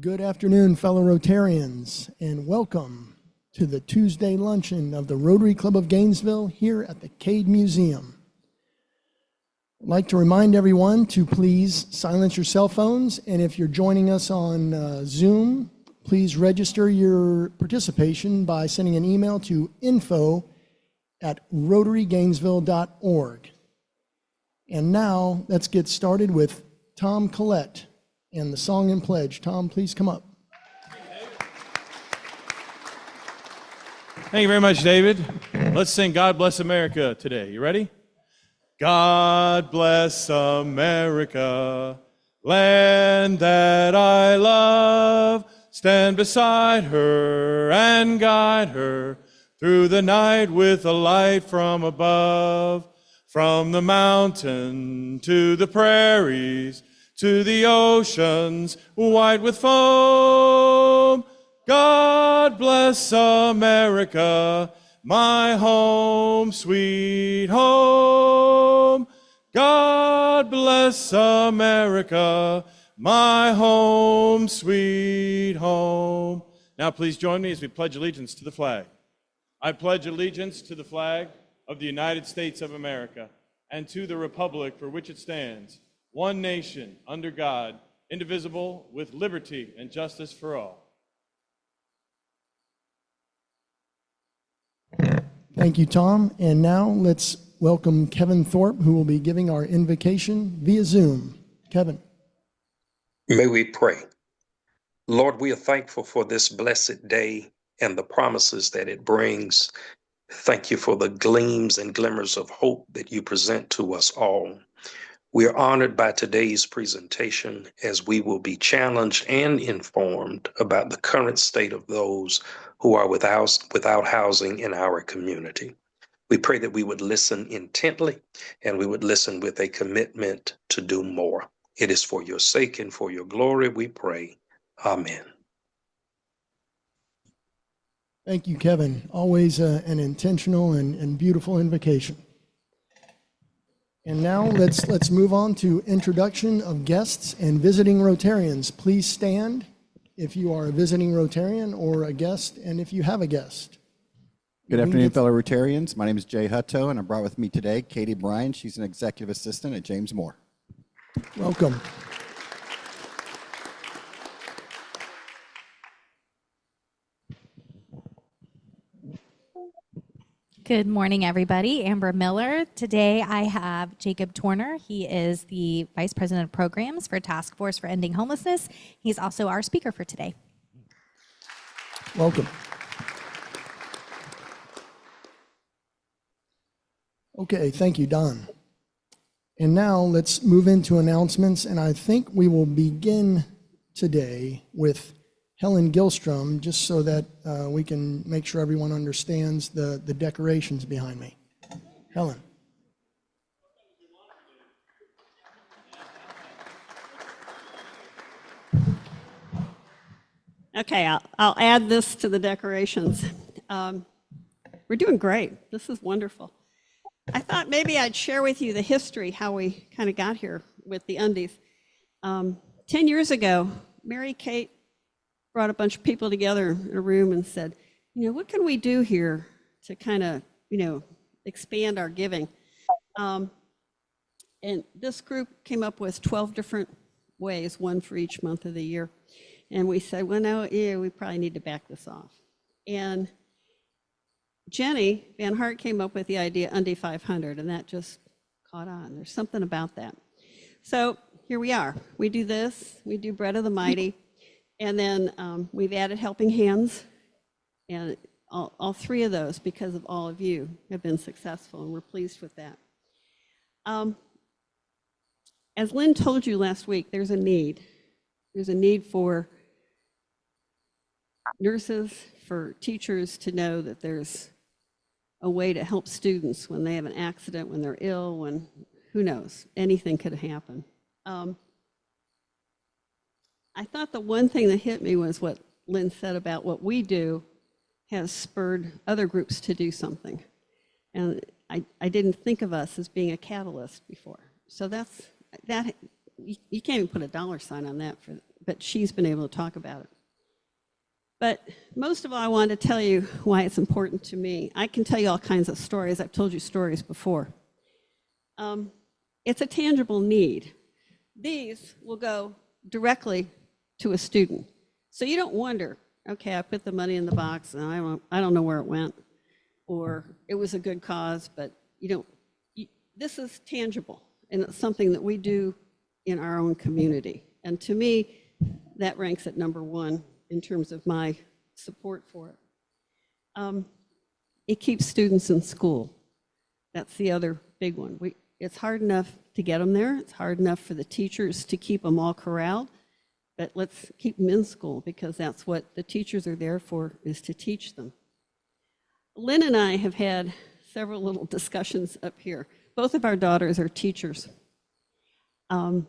Good afternoon, fellow Rotarians, and welcome to the Tuesday luncheon of the Rotary Club of Gainesville here at the Cade Museum. I'd like to remind everyone to please silence your cell phones, and if you're joining us on Zoom, please register your participation by sending an email to info@rotarygainesville.org. And now let's get started with Tom Collette and the Song and Pledge. Tom, please come up. Thank you very much, David. Let's sing God Bless America today. You ready? God bless America, land that I love. Stand beside her and guide her through the night with a light from above. From the mountain to the prairies, to the oceans white with foam. God bless America, my home, sweet home. God bless America, my home, sweet home. Now please join me as we pledge allegiance to the flag. I pledge allegiance to the flag of the United States of America and to the republic for which it stands, one nation, under God, indivisible, with liberty and justice for all. Thank you, Tom. And now let's welcome Kevin Thorpe, who will be giving our invocation via Zoom. Kevin. May we pray. Lord, we are thankful for this blessed day and the promises that it brings. Thank you for the gleams and glimmers of hope that you present to us all. We are honored by today's presentation as we will be challenged and informed about the current state of those who are without housing in our community. We pray that we would listen intently and we would listen with a commitment to do more. It is for your sake and for your glory we pray. Amen. Thank you, Kevin. Always an intentional and beautiful invocation. And now let's move on to introduction of guests and visiting Rotarians. Please stand if you are a visiting Rotarian or a guest, and if you have a guest. Good afternoon, fellow Rotarians. My name is Jay Hutto, and I brought with me today Katie Bryan. She's an executive assistant at James Moore. Welcome. Good morning, everybody. Amber Miller. Today I have Jacob Torner. He is the Vice President of Programs for TaskForce for Ending Homelessness. He's also our speaker for today. Welcome. Okay, thank you, Don. And now let's move into announcements, and I think we will begin today with Helen Gilstrom, just so that we can make sure everyone understands the decorations behind me. Helen. Okay, I'll add this to the decorations. We're doing great. This is wonderful. I thought maybe I'd share with you the history, how we kind of got here with the undies. 10 years ago, Mary Kate brought a bunch of people together in a room and said, what can we do here to kind of, expand our giving? And this group came up with 12 different ways, one for each month of the year. And we said, well, no, we probably need to back this off. And Jenny Van Hart came up with the idea Undy 500, and that just caught on. There's something about that. So here we are. We do this. We do Bread of the Mighty. And then we've added Helping Hands, and all three of those, because of all of you, have been successful, and we're pleased with that. As Lynn told you last week, there's a need. There's a need for nurses, for teachers to know that there's a way to help students when they have an accident, when they're ill, when, who knows, anything could happen. I thought the one thing that hit me was what Lynn said about what we do has spurred other groups to do something. And I didn't think of us as being a catalyst before. So that you can't even put a dollar sign on that but she's been able to talk about it. But most of all, I wanted to tell you why it's important to me. I can tell you all kinds of stories. I've told you stories before. It's a tangible need. These will go directly to a student. So you don't wonder, okay, I put the money in the box and I don't know where it went, or it was a good cause, but this is tangible, and it's something that we do in our own community. And to me, that ranks at number one in terms of my support for it. It keeps students in school. That's the other big one. It's hard enough to get them there. It's hard enough for the teachers to keep them all corralled, but let's keep them in school, because that's what the teachers are there for, is to teach them. Lynn and I have had several little discussions up here. Both of our daughters are teachers. I'm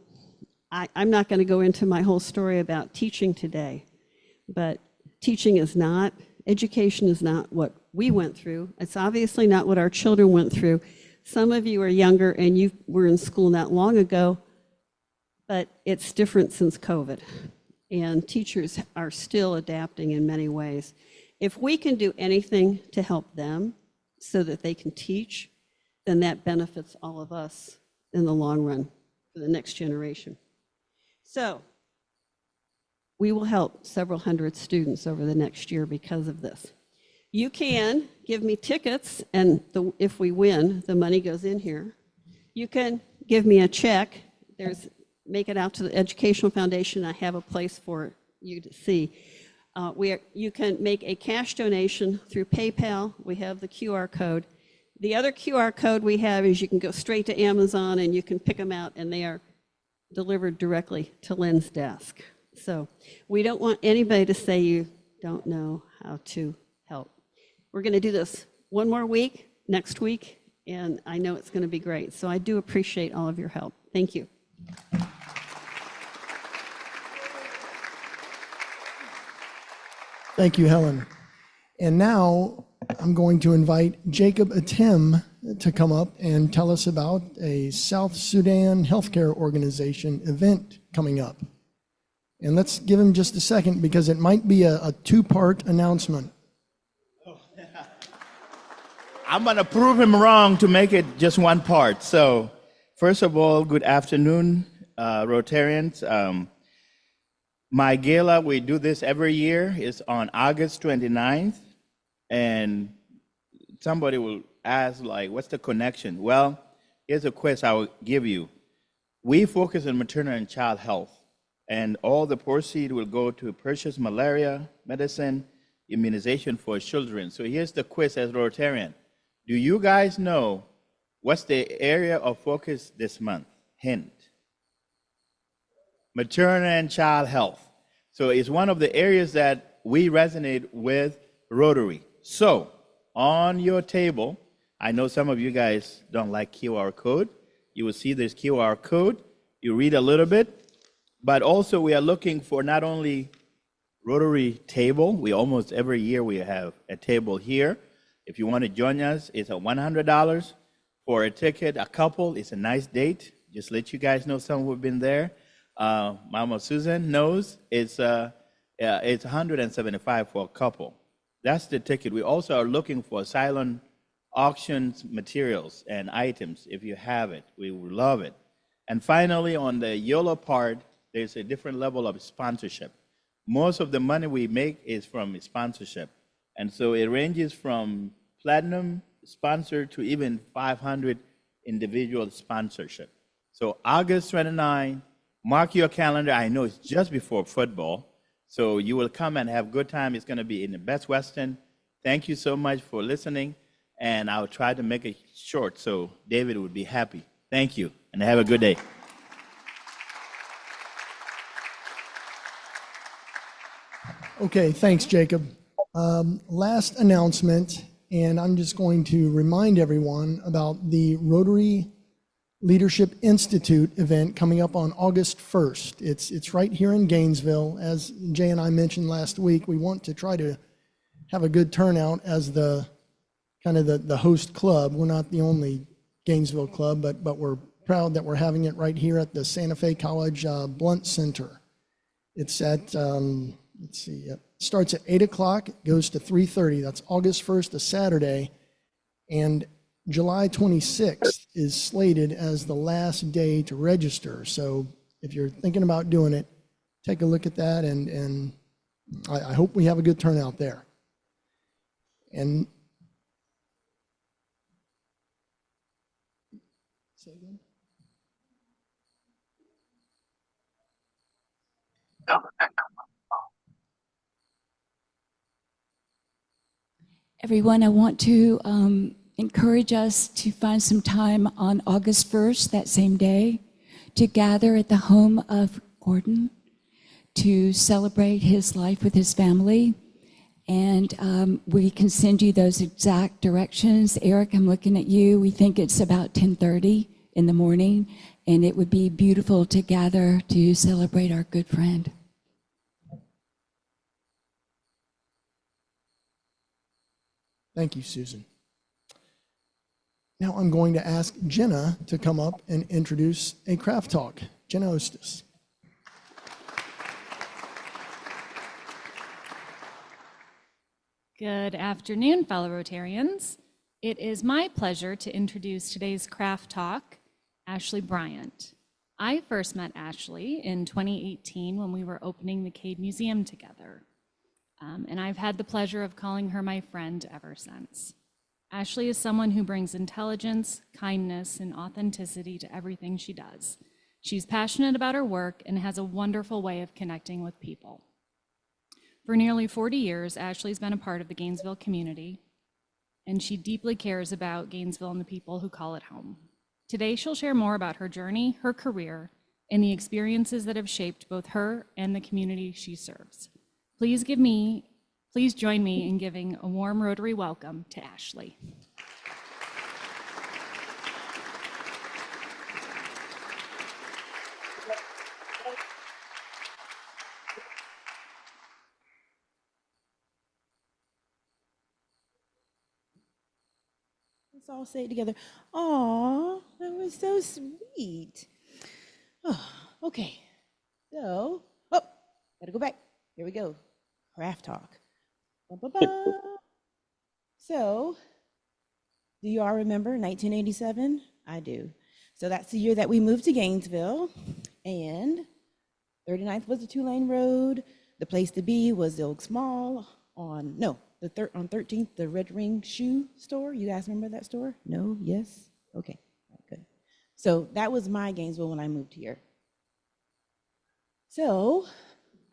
not going to go into my whole story about teaching today, but teaching is not, education is not what we went through. It's obviously not what our children went through. Some of you are younger and you were in school not long ago, but it's different since COVID. And teachers are still adapting in many ways. If we can do anything to help them so that they can teach, then that benefits all of us in the long run for the next generation. So we will help several hundred students over the next year because of this. You can give me tickets, and if we win, the money goes in here. You can give me a check. Make it out to the Educational Foundation. I have a place for you to see. You can make a cash donation through PayPal. We have the QR code. The other QR code we have is you can go straight to Amazon and you can pick them out, and they are delivered directly to Lynn's desk. So we don't want anybody to say you don't know how to help. We're going to do this one more week, next week, and I know it's going to be great. So I do appreciate all of your help. Thank you. Thank you, Helen. And now I'm going to invite Jacob Atem to come up and tell us about a South Sudan healthcare organization event coming up. And let's give him just a second, because it might be a two-part announcement. I'm going to prove him wrong to make it just one part. So, first of all, good afternoon, Rotarians. My gala, we do this every year, is on August 29th. And somebody will ask, like, what's the connection? Well, here's a quiz I will give you. We focus on maternal and child health, and all the proceeds will go to purchase malaria medicine, immunization for children. So here's the quiz as Rotarian. Do you guys know what's the area of focus this month? Hint. Maternal and child health. So it's one of the areas that we resonate with Rotary. So on your table, I know some of you guys don't like QR code. You will see this QR code. You read a little bit, but also we are looking for not only Rotary table. We almost every year we have a table here. If you want to join us, it's $100 for a ticket. A couple, it's a nice date. Just let you guys know, some who have been there. Mama Susan knows it's $175 for a couple. That's the ticket. We also are looking for silent auctions materials and items. If you have it, we would love it. And finally, on the yellow part, there's a different level of sponsorship. Most of the money we make is from sponsorship. And so it ranges from platinum sponsor to even 500 individual sponsorship. So August 29, mark your calendar. I know it's just before football. So you will come and have a good time. It's going to be in the Best Western. Thank you so much for listening. And I'll try to make it short so David would be happy. Thank you, and have a good day. Okay, thanks, Jacob. Last announcement, and I'm just going to remind everyone about the Rotary Leadership Institute event coming up on August 1st. It's right here in Gainesville. As Jay and I mentioned last week, we want to try to have a good turnout as the kind of the host club. We're not the only Gainesville club, but we're proud that we're having it right here at the Santa Fe College Blunt Center. It's at, let's see, it starts at 8 o'clock, goes to 3:30. That's August 1st, a Saturday. And July 26th is slated as the last day to register. So if you're thinking about doing it, take a look at that, and I hope we have a good turnout there. And say again? Everyone, I want to encourage us to find some time on August 1st, that same day, to gather at the home of Gordon to celebrate his life with his family. And we can send you those exact directions. Eric, I'm looking at you. We think it's about 10:30 in the morning, and it would be beautiful to gather to celebrate our good friend. Thank you, Susan. Now I'm going to ask Jenna to come up and introduce a craft talk. Jenna Ostis. Good afternoon, fellow Rotarians. It is my pleasure to introduce today's craft talk, Ashley Bryant. I first met Ashley in 2018 when we were opening the Cade Museum together. And I've had the pleasure of calling her my friend ever since. Ashley is someone who brings intelligence, kindness, and authenticity to everything she does. She's passionate about her work and has a wonderful way of connecting with people. For nearly 40 years, Ashley's been a part of the Gainesville community, and she deeply cares about Gainesville and the people who call it home. Today, she'll share more about her journey, her career, and the experiences that have shaped both her and the community she serves. Please join me in giving a warm Rotary welcome to Ashley. Let's all say it together. Aw, that was so sweet. Oh, okay. So, gotta go back. Here we go. Craft talk. Ba-ba-ba. So, do you all remember 1987? I do. So that's the year that we moved to Gainesville, and 39th was the 2-lane road. The place to be was the Oaks Mall on 13th, the Red Ring Shoe Store. You guys remember that store? No? Yes? Okay, good. So that was my Gainesville when I moved here. So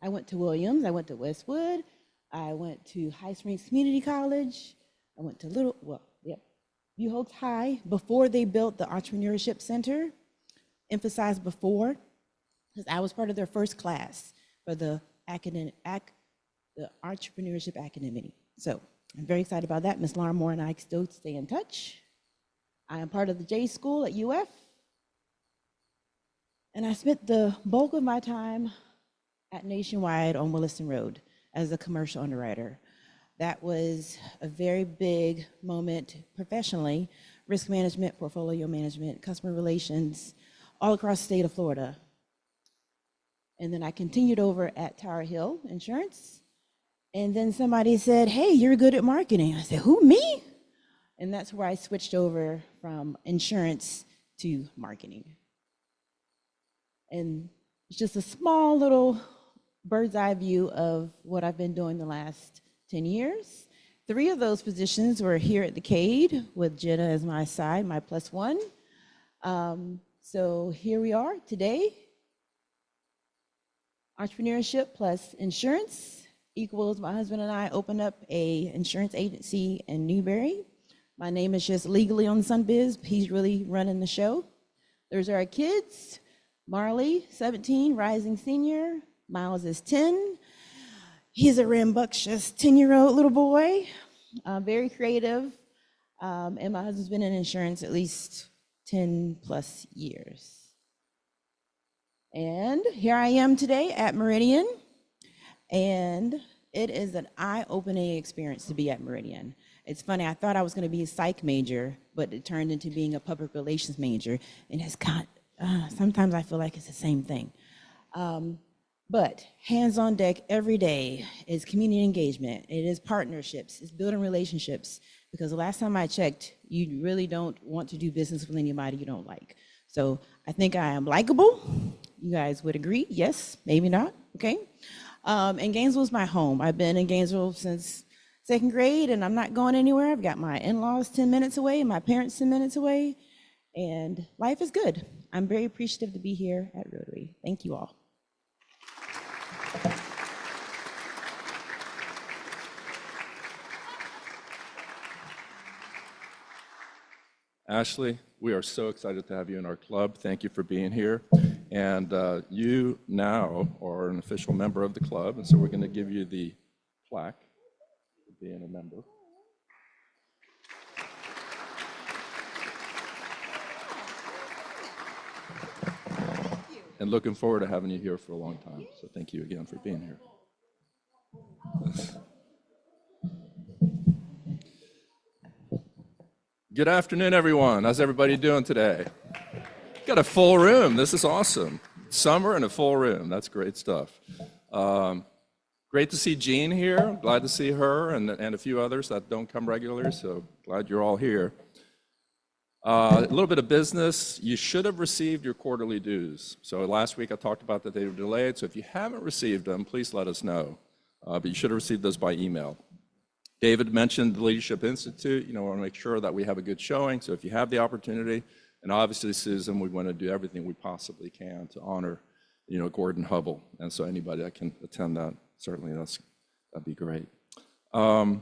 I went to Williams, I went to Westwood, I went to High Springs Community College, I went to View Oaks High before they built the Entrepreneurship Center, emphasized before, because I was part of their first class for the Entrepreneurship Academy. So I'm very excited about that. Ms. Lauren Moore and I still stay in touch. I am part of the J School at UF. And I spent the bulk of my time at Nationwide on Williston Road as a commercial underwriter. That was a very big moment professionally, risk management, portfolio management, customer relations, all across the state of Florida. And then I continued over at Tower Hill Insurance. And then somebody said, hey, you're good at marketing. I said, who, me? And that's where I switched over from insurance to marketing. And it's just a small little bird's eye view of what I've been doing the last 10 years. 3 of those positions were here at the Cade with Jenna as my side, my +1. So here we are today. Entrepreneurship plus insurance equals my husband and I opened up a insurance agency in Newberry. My name is just legally on SunBiz. He's really running the show. There's our kids. Marley, 17, rising senior. Miles is 10. He's a rambunctious 10-year-old little boy, very creative. And my husband's been in insurance at least 10 plus years. And here I am today at Meridian. And it is an eye-opening experience to be at Meridian. It's funny, I thought I was going to be a psych major, but it turned into being a public relations major. And it's sometimes I feel like it's the same thing. But hands on deck every day is community engagement. It is partnerships. It's building relationships. Because the last time I checked, you really don't want to do business with anybody you don't like. So I think I am likable. You guys would agree? Yes, maybe not. Okay. And Gainesville is my home. I've been in Gainesville since second grade, and I'm not going anywhere. I've got my in-laws 10 minutes away, my parents 10 minutes away, and life is good. I'm very appreciative to be here at Rotary. Thank you all. Ashley, we are so excited to have you in our club. Thank you for being here. And you now are an official member of the club, and so we're going to give you the plaque for being a member. And looking forward to having you here for a long time. So thank you again for being here. Good afternoon, everyone. How's everybody doing today? Got a full room. This is awesome. Summer and a full room. That's great stuff. Great to see Jean here. Glad to see her and a few others that don't come regularly, so glad you're all here. A little bit of business. You should have received your quarterly dues. So last week I talked about that they were delayed, so if you haven't received them, please let us know. But you should have received those by email. David mentioned the Leadership Institute. You know, we want to make sure that we have a good showing. So if you have the opportunity, and obviously, Susan, we want to do everything we possibly can to honor, you know, Gordon Hubble. And so anybody that can attend that, certainly that'd be great. I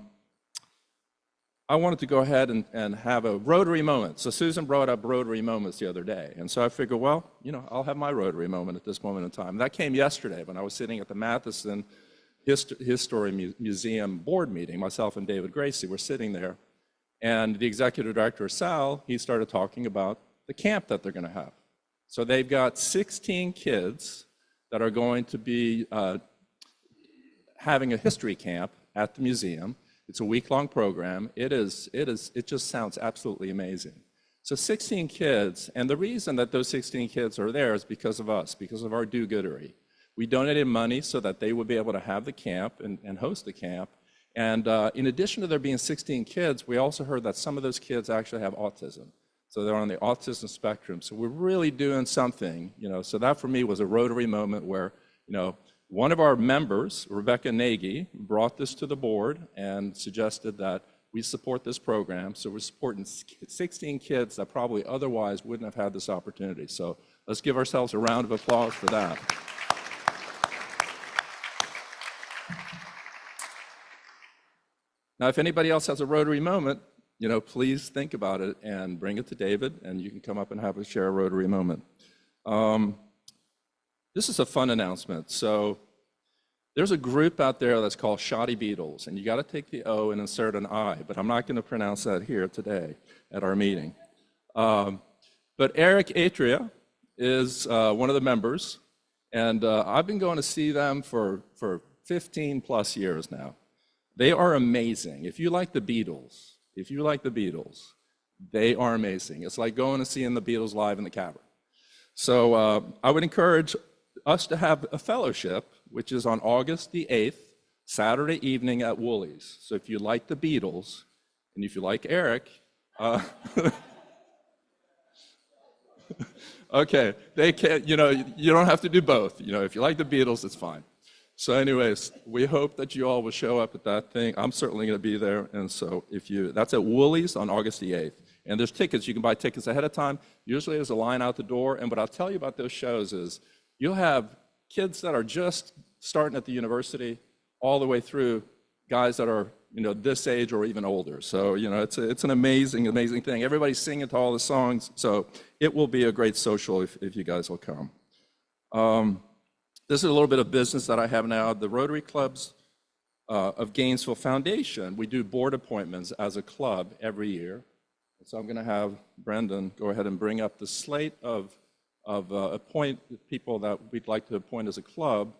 wanted to go ahead and have a Rotary moment. So Susan brought up Rotary moments the other day. And so I figured, well, you know, I'll have my Rotary moment at this moment in time. That came yesterday when I was sitting at the Matheson History Museum board meeting. Myself and David Gracie were sitting there, and the executive director, Sal, he started talking about the camp that they're going to have. So they've got 16 kids that are going to be having a history camp at the museum. It's a week-long program. It just sounds absolutely amazing. So 16 kids, and the reason that those 16 kids are there is because of us, because of our do-goodery. We donated money so that they would be able to have the camp and host the camp. And in addition to there being 16 kids, we also heard that some of those kids actually have autism. So they're on the autism spectrum. So we're really doing something, you know. So that for me was a Rotary moment where, you know, one of our members, Rebecca Nagy, brought this to the board and suggested that we support this program. So we're supporting 16 kids that probably otherwise wouldn't have had this opportunity. So let's give ourselves a round of applause for that. Now, if anybody else has a Rotary moment, you know, please think about it and bring it to David, and you can come up and share a Rotary moment. This is a fun announcement. So there's a group out there that's called Shoddy Beetles, and you got to take the O and insert an I, but I'm not going to pronounce that here today at our meeting. But Eric Atria is one of the members, and I've been going to see them for 15 plus years now. They are amazing. If you like the Beatles, they are amazing. It's like going and seeing the Beatles live in the cavern. So I would encourage us to have a fellowship, which is on August the 8th, Saturday evening at Woolies. So if you like the Beatles, and if you like Eric, okay, they can, you know, you don't have to do both. You know, if you like the Beatles, it's fine. So anyways, we hope that you all will show up at that thing. I'm certainly going to be there. And so that's at Woolies on August the 8th. And there's tickets. You can buy tickets ahead of time. Usually there's a line out the door. And what I'll tell you about those shows is you'll have kids that are just starting at the university all the way through guys that are, you know, this age or even older. So, you know, it's an amazing, amazing thing. Everybody's singing to all the songs. So it will be a great social if you guys will come. This is a little bit of business that I have now. The Rotary Clubs of Gainesville Foundation, we do board appointments as a club every year. So I'm going to have Brendan go ahead and bring up the slate of people that we'd like to appoint as a club.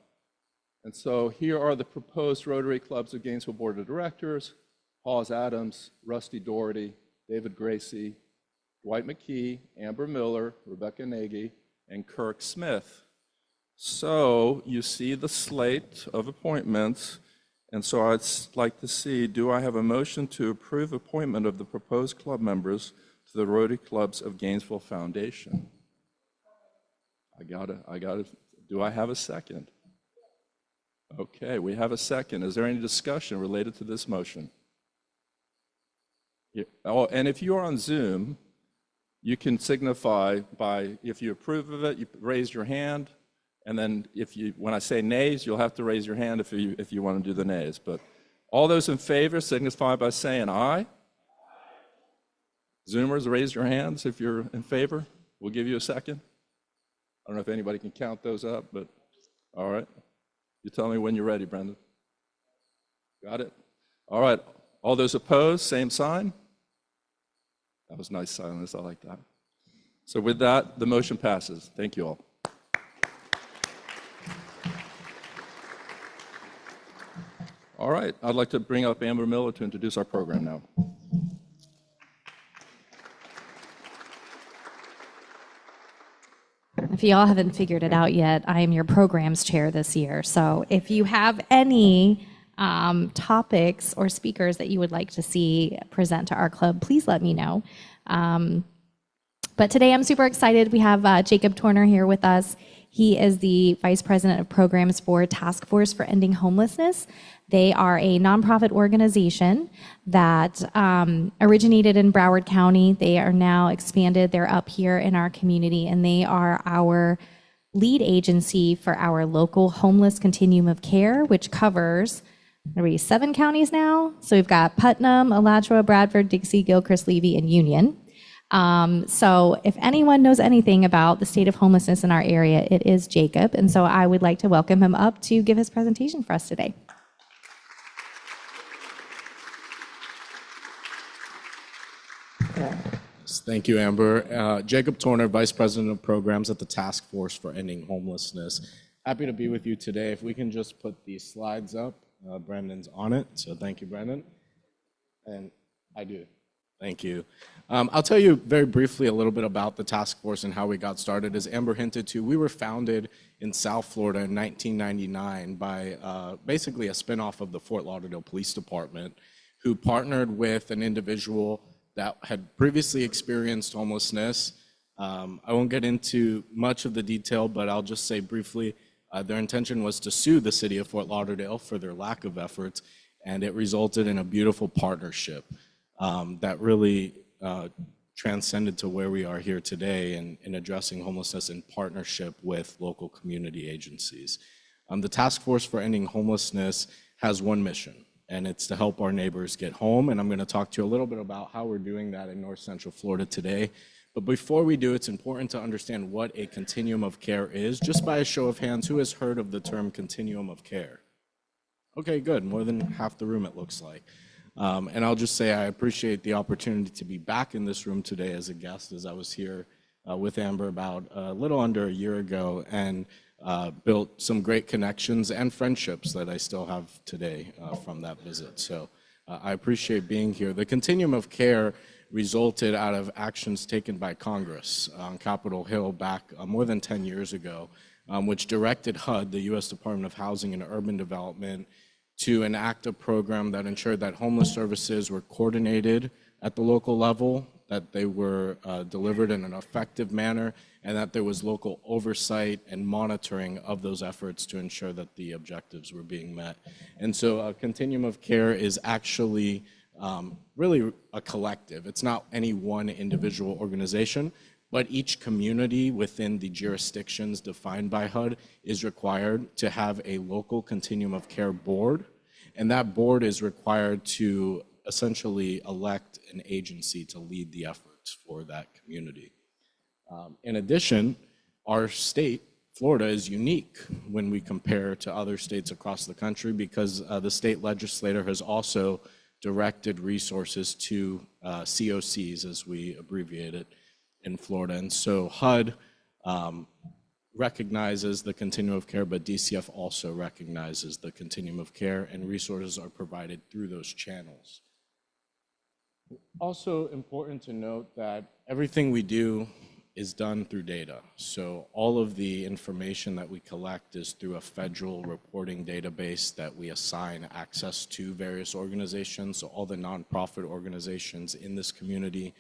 And so here are the proposed Rotary Clubs of Gainesville Board of Directors: Hawes Adams, Rusty Doherty, David Gracie, Dwight McKee, Amber Miller, Rebecca Nagy, and Kirk Smith. So you see the slate of appointments, and so I'd like to see, do I have a motion to approve appointment of the proposed club members to the Rotary Clubs of Gainesville Foundation? I got it. Do I have a second? Okay, we have a second. Is there any discussion related to this motion? Oh, and if you are on Zoom, you can signify by, if you approve of it, you raise your hand, and then when I say nays, you'll have to raise your hand if you want to do the nays. But all those in favor signify by saying aye. Zoomers, raise your hands if you're in favor. We'll give you a second. I don't know if anybody can count those up, but all right. You tell me when you're ready, Brendan. Got it? All right. All those opposed, same sign. That was nice silence. I like that. So with that, the motion passes. Thank you all. All right. I'd like to bring up Amber Miller to introduce our program now. If you all haven't figured it out yet, I am your programs chair this year. So if you have any topics or speakers that you would like to see present to our club, please let me know. But today I'm super excited. We have Jacob Torner here with us. He is the Vice President of Programs for TaskForce for Ending Homelessness. They are a nonprofit organization that originated in Broward County. They are now expanded. They're up here in our community, and they are our lead agency for our local homeless continuum of care, which covers 7 counties now. So we've got Putnam, Alachua, Bradford, Dixie, Gilchrist, Levy, and Union. So if anyone knows anything about the state of homelessness in our area, it is Jacob. And so I would like to welcome him up to give his presentation for us today. Thank you, Amber. Jacob Torner, Vice President of Programs at the Task Force for Ending Homelessness. Happy to be with you today. If we can just put these slides up. Brendan's on it, so thank you, Brendan. And I do. Thank you. I'll tell you very briefly a little bit about the task force and how we got started. As Amber hinted to, we were founded in South Florida in 1999 by basically a spinoff of the Fort Lauderdale Police Department, who partnered with an individual that had previously experienced homelessness. I won't get into much of the detail, but I'll just say briefly, their intention was to sue the city of Fort Lauderdale for their lack of efforts, and it resulted in a beautiful partnership that really transcended to where we are here today in addressing homelessness in partnership with local community agencies. The Task Force for Ending Homelessness has one mission, and it's to help our neighbors get home, and I'm going to talk to you a little bit about how we're doing that in North Central Florida today. But before we do, it's important to understand what a continuum of care is. Just by a show of hands, who has heard of the term continuum of care? Okay, good. More than half the room, it looks like. And I'll just say I appreciate the opportunity to be back in this room today as a guest, as I was here with Amber about a little under a year ago and built some great connections and friendships that I still have today from that visit. So I appreciate being here. The continuum of care resulted out of actions taken by Congress on Capitol Hill back more than 10 years ago, which directed HUD, the U.S. Department of Housing and Urban Development, to enact a program that ensured that homeless services were coordinated at the local level, that they were delivered in an effective manner, and that there was local oversight and monitoring of those efforts to ensure that the objectives were being met. And so a continuum of care is actually really a collective. It's not any one individual organization, but each community within the jurisdictions defined by HUD is required to have a local continuum of care board, and that board is required to essentially elect an agency to lead the efforts for that community. In addition, our state, Florida, is unique when we compare to other states across the country because the state legislature has also directed resources to COCs, as we abbreviate it, in Florida. And so HUD recognizes the continuum of care, but DCF also recognizes the continuum of care, and resources are provided through those channels. Also important to note that everything we do is done through data. So all of the information that we collect is through a federal reporting database that we assign access to various organizations. So all the nonprofit organizations in this community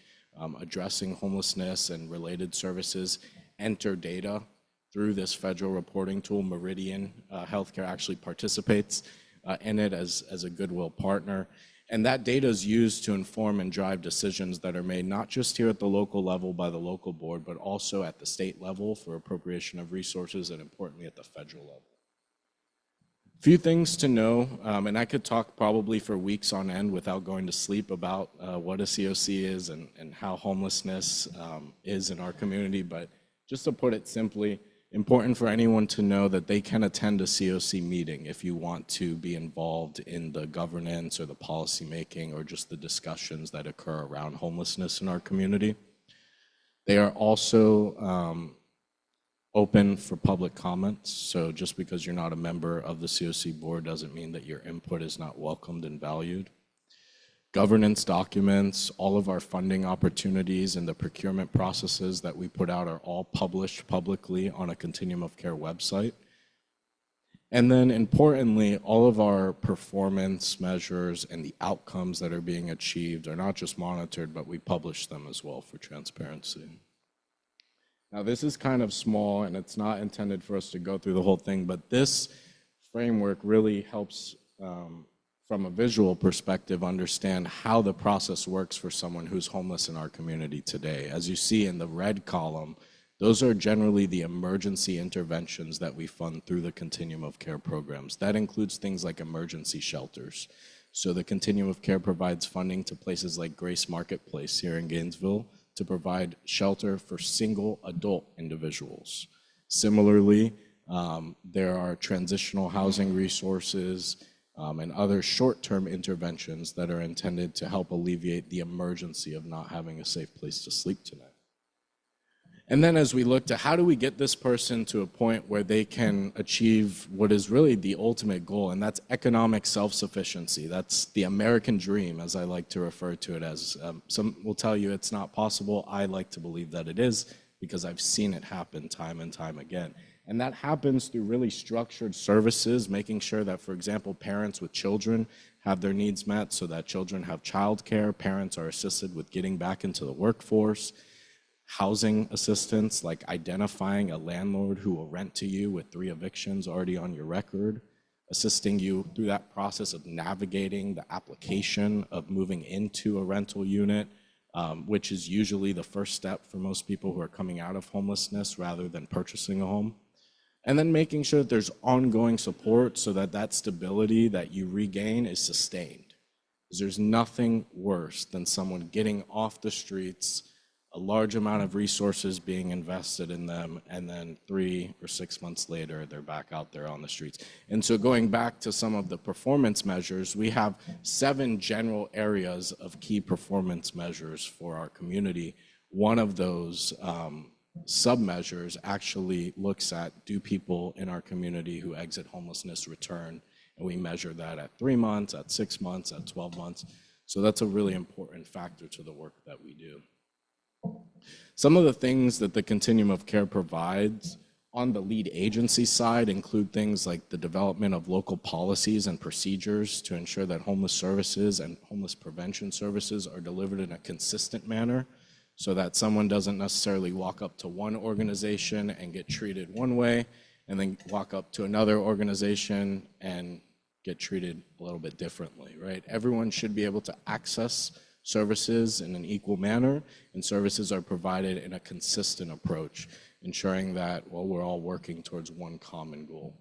addressing homelessness and related services enter data through this federal reporting tool. Meridian Healthcare actually participates in it as a goodwill partner. And that data is used to inform and drive decisions that are made not just here at the local level by the local board, but also at the state level for appropriation of resources, and importantly at the federal level. A few things to know, and I could talk probably for weeks on end without going to sleep about what a COC is and how homelessness is in our community, but just to put it simply, important for anyone to know that they can attend a COC meeting if you want to be involved in the governance or the policy making or just the discussions that occur around homelessness in our community. They are also open for public comments, so just because you're not a member of the COC board doesn't mean that your input is not welcomed and valued. Governance documents, all of our funding opportunities and the procurement processes that we put out are all published publicly on a Continuum of Care website. And then importantly, all of our performance measures and the outcomes that are being achieved are not just monitored, but we publish them as well for transparency. Now this is kind of small and it's not intended for us to go through the whole thing, but this framework really helps from a visual perspective, understand how the process works for someone who's homeless in our community today. As you see in the red column, those are generally the emergency interventions that we fund through the Continuum of Care programs. That includes things like emergency shelters. So the Continuum of Care provides funding to places like Grace Marketplace here in Gainesville to provide shelter for single adult individuals. Similarly, there are transitional housing resources and other short-term interventions that are intended to help alleviate the emergency of not having a safe place to sleep tonight. And then as we look to how do we get this person to a point where they can achieve what is really the ultimate goal, and that's economic self-sufficiency. That's the American dream, as I like to refer to it as. Some will tell you it's not possible. I like to believe that it is because I've seen it happen time and time again. And that happens through really structured services, making sure that, for example, parents with children have their needs met so that children have childcare, parents are assisted with getting back into the workforce, housing assistance, like identifying a landlord who will rent to you with 3 evictions already on your record, assisting you through that process of navigating the application of moving into a rental unit, which is usually the first step for most people who are coming out of homelessness rather than purchasing a home. And then making sure that there's ongoing support so that that stability that you regain is sustained. Because there's nothing worse than someone getting off the streets, a large amount of resources being invested in them, and then 3 or 6 months later, they're back out there on the streets. And so going back to some of the performance measures, we have 7 general areas of key performance measures for our community. One of those sub-measures actually looks at, do people in our community who exit homelessness return? And we measure that at 3 months, at 6 months, at 12 months. So that's a really important factor to the work that we do. Some of the things that the Continuum of Care provides on the lead agency side include things like the development of local policies and procedures to ensure that homeless services and homeless prevention services are delivered in a consistent manner, so that someone doesn't necessarily walk up to one organization and get treated one way, and then walk up to another organization and get treated a little bit differently, right? Everyone should be able to access services in an equal manner, and services are provided in a consistent approach, ensuring that, well, we're all working towards one common goal.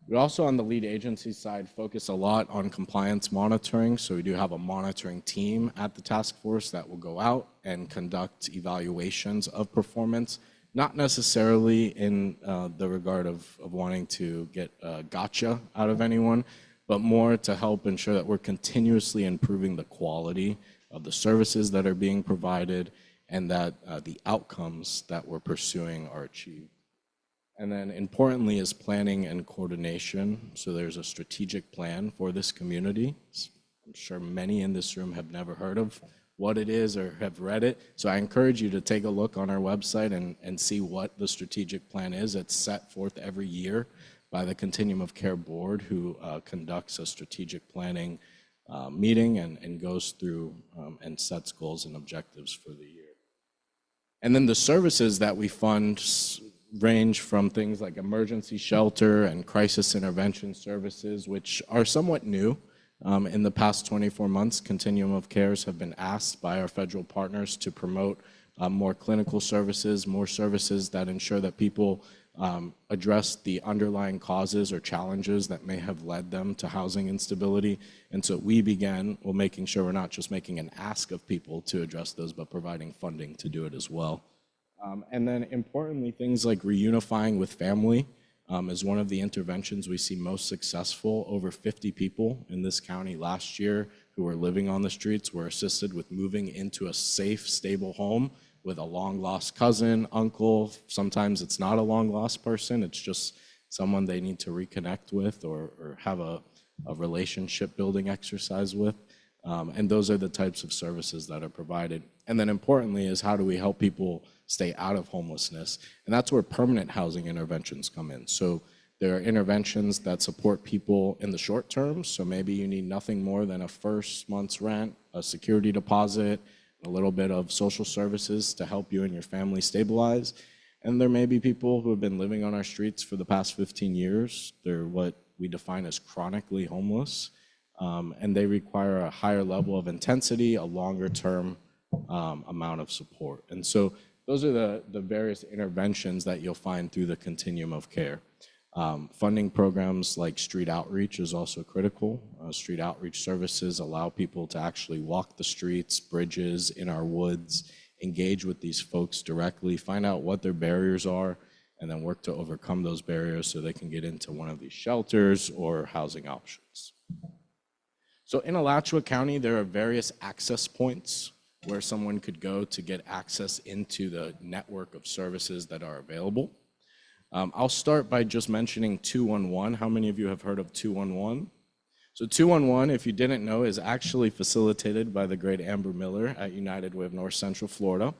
We also, on the lead agency side, focus a lot on compliance monitoring. So we do have a monitoring team at the task force that will go out and conduct evaluations of performance, not necessarily in the regard of wanting to get a gotcha out of anyone, but more to help ensure that we're continuously improving the quality of the services that are being provided and that the outcomes that we're pursuing are achieved. And then importantly is planning and coordination. So there's a strategic plan for this community. I'm sure many in this room have never heard of what it is or have read it. So I encourage you to take a look on our website and see what the strategic plan is. It's set forth every year by the Continuum of Care Board, who conducts a strategic planning meeting and goes through and sets goals and objectives for the year. And then the services that we fund range from things like emergency shelter and crisis intervention services, which are somewhat new. In the past 24 months, Continuum of Cares have been asked by our federal partners to promote more clinical services, more services that ensure that people address the underlying causes or challenges that may have led them to housing instability. And so we began making sure we're not just making an ask of people to address those, but providing funding to do it as well. And then importantly, things like reunifying with family is one of the interventions we see most successful. Over 50 people in this county last year who were living on the streets were assisted with moving into a safe, stable home with a long-lost cousin, uncle. Sometimes it's not a long-lost person, it's just someone they need to reconnect with or have a relationship-building exercise with. And those are the types of services that are provided. And then importantly is how do we help people stay out of homelessness? And that's where permanent housing interventions come in. So there are interventions that support people in the short term. So maybe you need nothing more than a first month's rent, a security deposit, a little bit of social services to help you and your family stabilize. And there may be people who have been living on our streets for the past 15 years. They're what we define as chronically homeless. And they require a higher level of intensity, a longer term amount of support. And so those are the various interventions that you'll find through the continuum of care. Funding programs like street outreach is also critical. Street outreach services allow people to actually walk the streets, bridges, in our woods, engage with these folks directly, find out what their barriers are, and then work to overcome those barriers so they can get into one of these shelters or housing options. So in Alachua County, there are various access points where someone could go to get access into the network of services that are available. I'll start by just mentioning 211. How many of you have heard of 211? So 211, if you didn't know, is actually facilitated by the great Amber Miller at United Way of North Central Florida.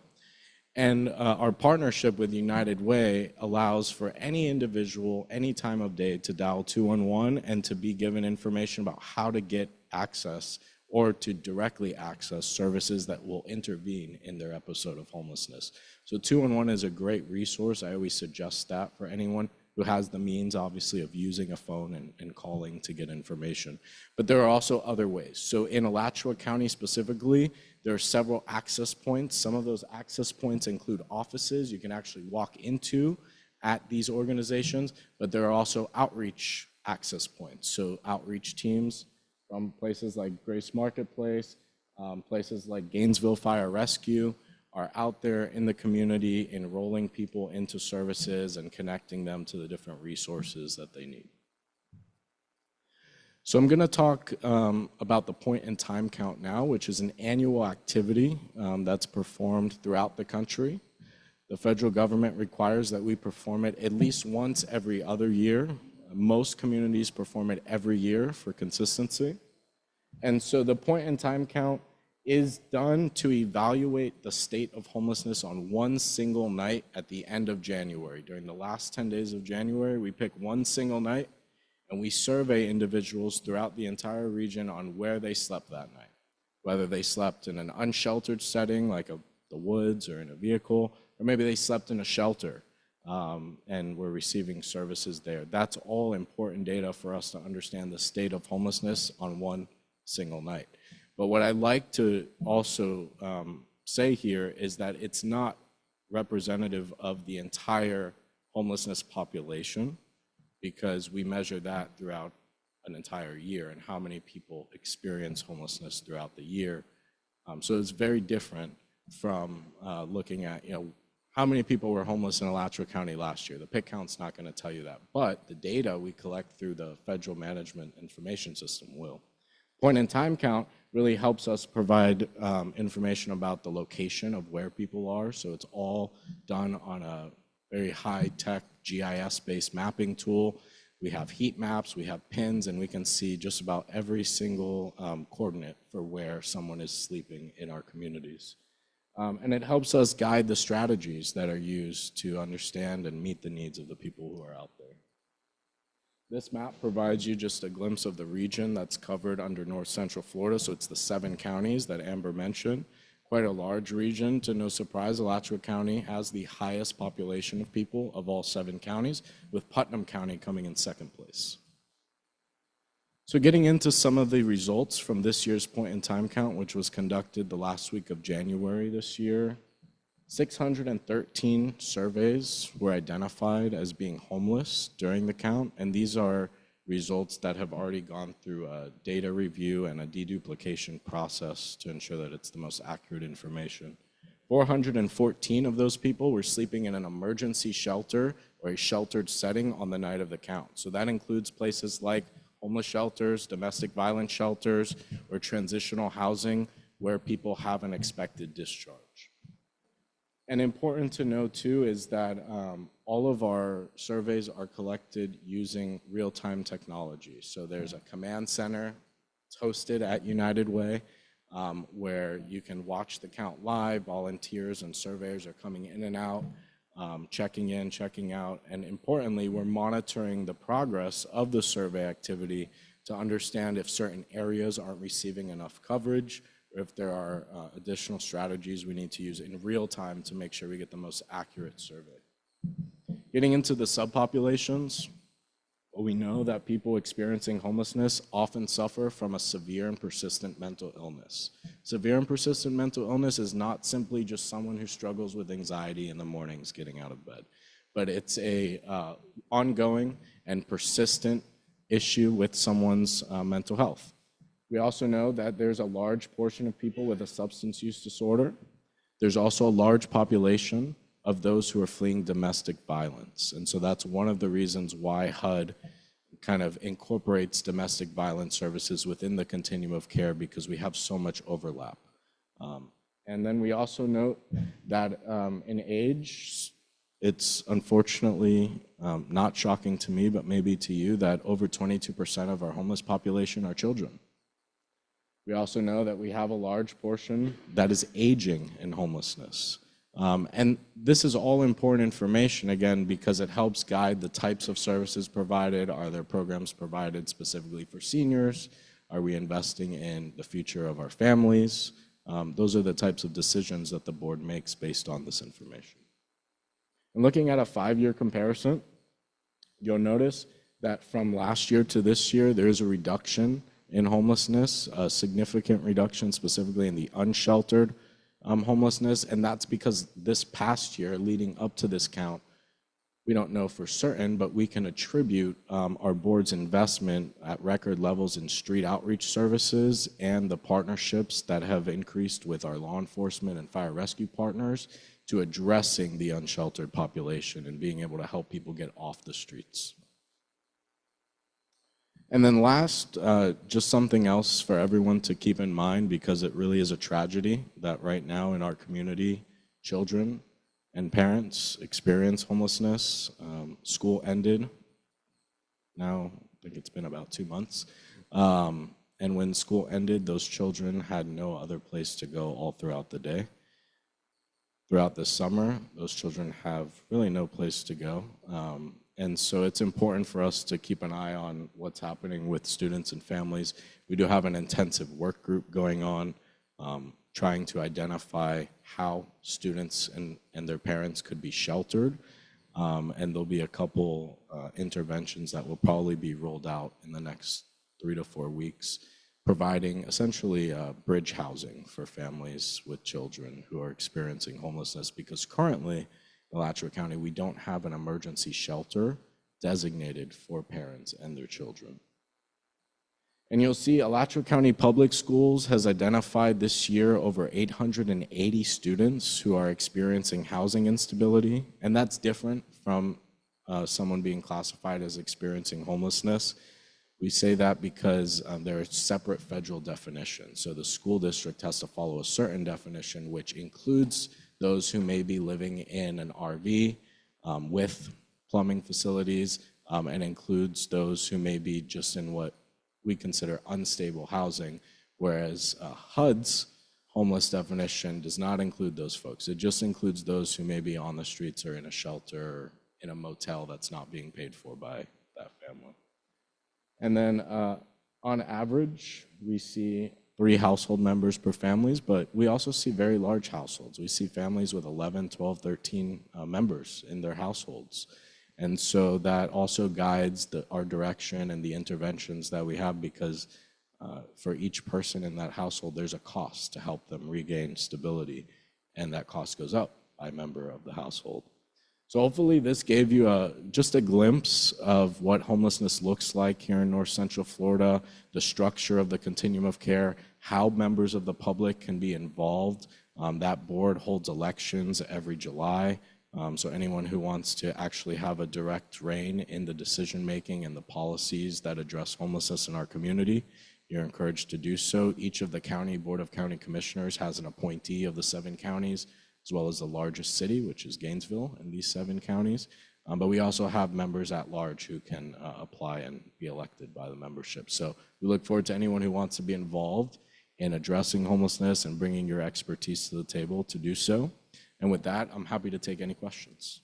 And our partnership with United Way allows for any individual, any time of day, to dial 211 and to be given information about how to get access or to directly access services that will intervene in their episode of homelessness. So 211 is a great resource. I always suggest that for anyone who has the means, obviously, of using a phone and calling to get information. But there are also other ways. So in Alachua County specifically, there are several access points. Some of those access points include offices you can actually walk into at these organizations, but there are also outreach access points. So outreach teams from places like Grace Marketplace, places like Gainesville Fire Rescue are out there in the community enrolling people into services and connecting them to the different resources that they need. So I'm going to talk about the point in time count now, which is an annual activity that's performed throughout the country. The federal government requires that we perform it at least once every other year. Most communities perform it every year for consistency. And so the point in time count is done to evaluate the state of homelessness on one single night at the end of January. During the last 10 days of January, we pick one single night and we survey individuals throughout the entire region on where they slept that night. Whether they slept in an unsheltered setting like the woods or in a vehicle, or maybe they slept in a shelter and were receiving services there. That's all important data for us to understand the state of homelessness on one single night. But what I'd like to also say here is that it's not representative of the entire homelessness population, because we measure that throughout an entire year and how many people experience homelessness throughout the year. So it's very different from looking at, how many people were homeless in Alachua County last year. The PIC count's not going to tell you that, but the data we collect through the Federal Management Information System will. Point in time count really helps us provide information about the location of where people are. So it's all done on a very high-tech GIS-based mapping tool We have heat maps, we have pins, and we can see just about every single coordinate for where someone is sleeping in our communities. And it helps us guide the strategies that are used to understand and meet the needs of the people who are out there. This map provides you just a glimpse of the region that's covered under North Central Florida. So it's the 7 counties that Amber mentioned. Quite a large region. To no surprise, Alachua County has the highest population of people of all 7 counties, with Putnam County coming in second place. So getting into some of the results from this year's point in time count, which was conducted the last week of January this year, 613 surveys were identified as being homeless during the count, and these are results that have already gone through a data review and a deduplication process to ensure that it's the most accurate information. 414 of those people were sleeping in an emergency shelter or a sheltered setting on the night of the count. So that includes places like homeless shelters, domestic violence shelters, or transitional housing where people have an expected discharge. And important to know too is that all of our surveys are collected using real-time technology. So there's a command center, it's hosted at United Way, where you can watch the count live. Volunteers and surveyors are coming in and out, checking in, checking out, and importantly, we're monitoring the progress of the survey activity to understand if certain areas aren't receiving enough coverage, or if there are additional strategies we need to use in real time to make sure we get the most accurate survey. Getting into the subpopulations, well, we know that people experiencing homelessness often suffer from a severe and persistent mental illness. Severe and persistent mental illness is not simply just someone who struggles with anxiety in the mornings getting out of bed, but it's a ongoing and persistent issue with someone's mental health. We also know that there's a large portion of people with a substance use disorder. There's also a large population of those who are fleeing domestic violence. And so that's one of the reasons why HUD kind of incorporates domestic violence services within the continuum of care, because we have so much overlap. And then we also note that in age, it's unfortunately not shocking to me, but maybe to you, that over 22% of our homeless population are children. We also know that we have a large portion that is aging in homelessness. And this is all important information, again, because it helps guide the types of services provided. Are there programs provided specifically for seniors? Are we investing in the future of our families? Those are the types of decisions that the board makes based on this information. And looking at a 5-year comparison, you'll notice that from last year to this year, there is a reduction in homelessness, a significant reduction specifically in the unsheltered homelessness, and that's because this past year, leading up to this count, we don't know for certain, but we can attribute our board's investment at record levels in street outreach services and the partnerships that have increased with our law enforcement and fire rescue partners to addressing the unsheltered population and being able to help people get off the streets. And then last, just something else for everyone to keep in mind, because it really is a tragedy that right now in our community, children and parents experience homelessness. School ended now, I think it's been about 2 months. And when school ended, those children had no other place to go all throughout the day. Throughout the summer, those children have really no place to go. And so it's important for us to keep an eye on what's happening with students and families. We do have an intensive work group going on, trying to identify how students and their parents could be sheltered. And there'll be a couple interventions that will probably be rolled out in the next 3 to 4 weeks, providing essentially bridge housing for families with children who are experiencing homelessness, because currently, in Alachua County, we don't have an emergency shelter designated for parents and their children. And you'll see Alachua County Public Schools has identified this year over 880 students who are experiencing housing instability, and that's different from someone being classified as experiencing homelessness. We say that because there are separate federal definitions. So the school district has to follow a certain definition, which includes those who may be living in an RV with plumbing facilities, and includes those who may be just in what we consider unstable housing, whereas HUD's homeless definition does not include those folks. It just includes those who may be on the streets or in a shelter or in a motel that's not being paid for by that family. And then on average, we see 3 household members per families, but we also see very large households. We see families with 11, 12, 13 members in their households. And so that also guides our direction and the interventions that we have, because for each person in that household, there's a cost to help them regain stability, and that cost goes up by member of the household. So hopefully this gave you just a glimpse of what homelessness looks like here in North Central Florida, the structure of the continuum of care, how members of the public can be involved. That board holds elections every July. So anyone who wants to actually have a direct reign in the decision-making and the policies that address homelessness in our community, you're encouraged to do so. Each of the county board of county commissioners has an appointee of the 7 counties, as well as the largest city, which is Gainesville, in these 7 counties. But we also have members at large who can apply and be elected by the membership. So we look forward to anyone who wants to be involved in addressing homelessness and bringing your expertise to the table to do so. And with that, I'm happy to take any questions.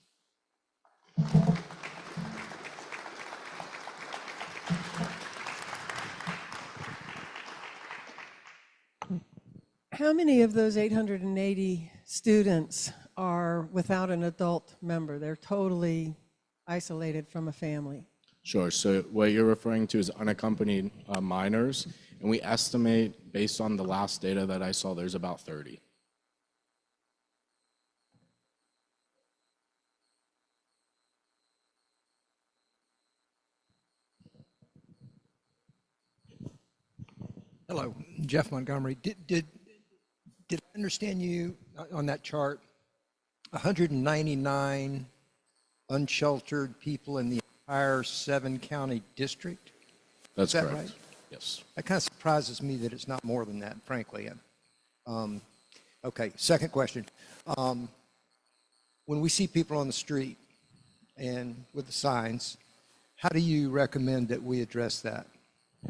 How many of those 880 students are without an adult member? They're totally isolated from a family. Sure. So what you're referring to is unaccompanied minors, and we estimate, based on the last data that I saw, there's about 30. Hello, Jeff Montgomery. Did I understand you on that chart? 199 unsheltered people in the entire 7-county district? That's Is that correct. right? Yes. That kind of surprises me that it's not more than that, frankly. Okay, second question. When we see people on the street and with the signs, how do you recommend that we address that?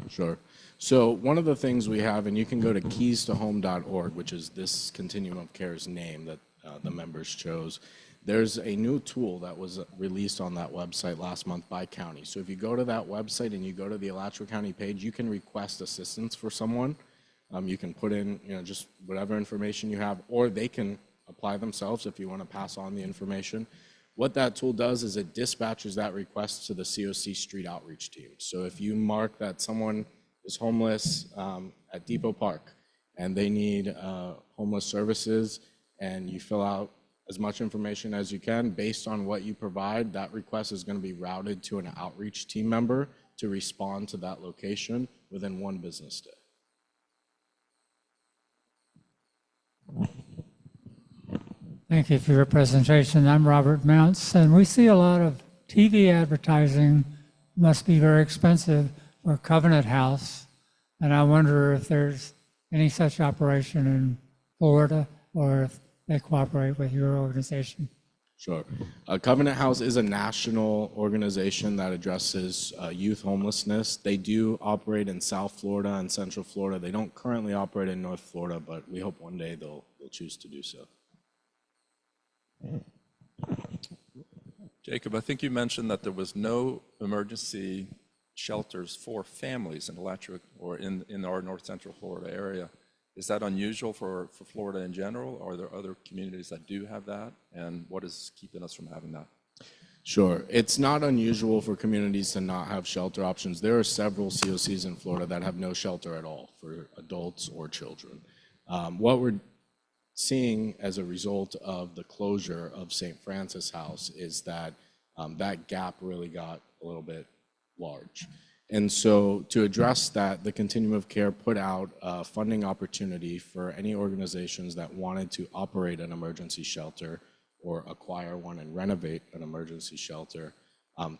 Sure. So one of the things we have, and you can go to keystohome.org, which is this continuum of care's name that the members chose. There's a new tool that was released on that website last month by county. So if you go to that website and you go to the Alachua County page, you can request assistance for someone. You can put in, just whatever information you have, or they can apply themselves if you want to pass on the information. What that tool does is it dispatches that request to the COC Street Outreach team. So if you mark that someone is homeless at Depot Park and they need homeless services, and you fill out as much information as you can based on what you provide, that request is going to be routed to an outreach team member to respond to that location within 1 business day. Thank you for your presentation. I'm Robert Mounts, and we see a lot of TV advertising. Must be very expensive for Covenant House, and I wonder if there's any such operation in Florida, or if they cooperate with your organization. Sure. Covenant House is a national organization that addresses youth homelessness. They do operate in South Florida and Central Florida. They don't currently operate in North Florida, but we hope one day they'll choose to do so. Jacob, I think you mentioned that there was no emergency shelters for families in Alachua or in our North Central Florida area. Is that unusual for Florida in general? Or are there other communities that do have that? And what is keeping us from having that? Sure. It's not unusual for communities to not have shelter options. There are several COCs in Florida that have no shelter at all for adults or children. What we're seeing as a result of the closure of St. Francis House is that that gap really got a little bit large. And so to address that, the Continuum of Care put out a funding opportunity for any organizations that wanted to operate an emergency shelter or acquire one and renovate an emergency shelter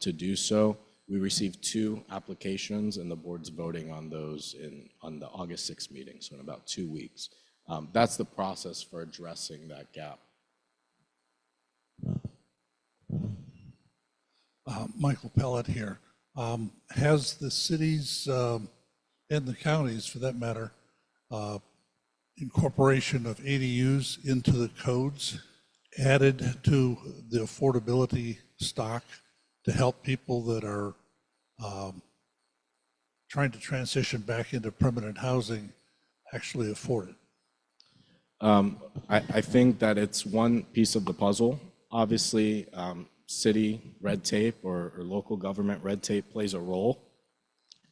to do so. We received 2 applications, and the board's voting on those on the August 6th meeting, so in about 2 weeks. That's the process for addressing that gap. Michael Pellet here. Has the cities and the counties, for that matter, incorporation of ADUs into the codes added to the affordability stock to help people that are trying to transition back into permanent housing actually afford it? I think that it's one piece of the puzzle. Obviously, city red tape or local government red tape plays a role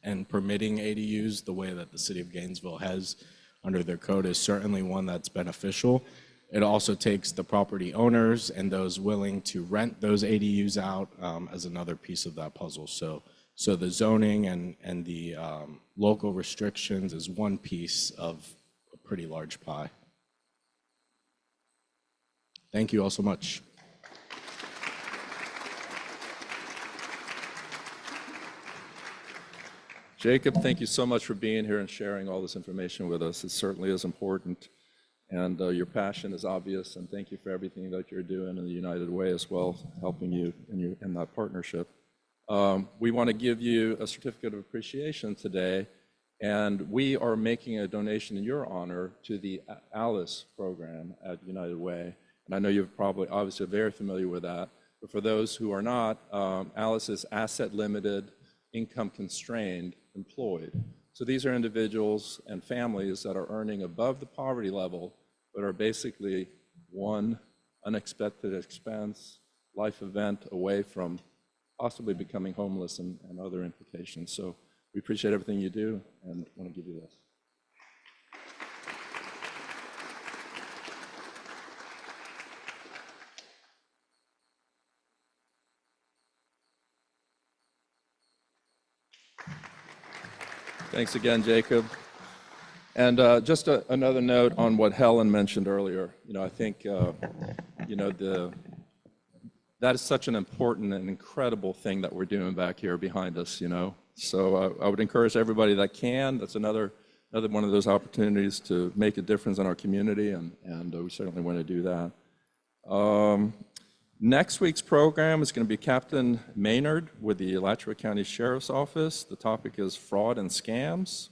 in permitting ADUs the way that the city of Gainesville has under their code is certainly one that's beneficial. It also takes the property owners and those willing to rent those ADUs out as another piece of that puzzle. So the zoning and the local restrictions is one piece of a pretty large pie. Thank you all so much. Jacob, thank you so much for being here and sharing all this information with us. It certainly is important. And your passion is obvious, and thank you for everything that you're doing in the United Way as well, helping you in that partnership. We want to give you a certificate of appreciation today, and we are making a donation in your honor to the ALICE program at United Way. And I know you're probably obviously very familiar with that, but for those who are not, ALICE is asset limited, income constrained, employed. So these are individuals and families that are earning above the poverty level, but are basically one unexpected expense, life event away from possibly becoming homeless and other implications. So we appreciate everything you do and want to give you this. Thanks again, Jacob. And just another note on what Helen mentioned earlier. I think, that is such an important and incredible thing that we're doing back here behind us, So I would encourage everybody that can. That's another one of those opportunities to make a difference in our community, and we certainly want to do that. Next week's program is going to be Captain Maynard with the Alachua County Sheriff's Office. The topic is fraud and scams.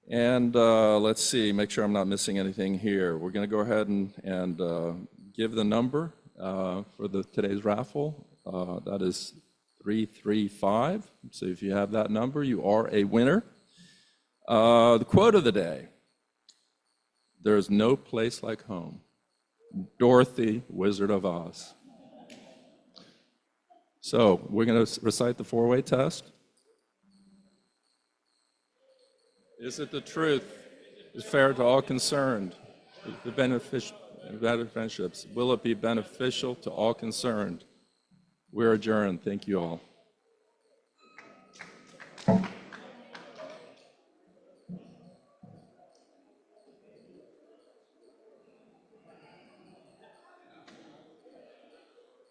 And let's see, make sure I'm not missing anything here. We're going to go ahead and give the number for today's raffle. That is 335. So if you have that number, you are a winner. The quote of the day: "There's no place like home." Dorothy, Wizard of Oz. So we're going to recite the four-way test. Is it the truth? Is fair to all concerned? The friendships. Will it be beneficial to all concerned? We're adjourned. Thank you all.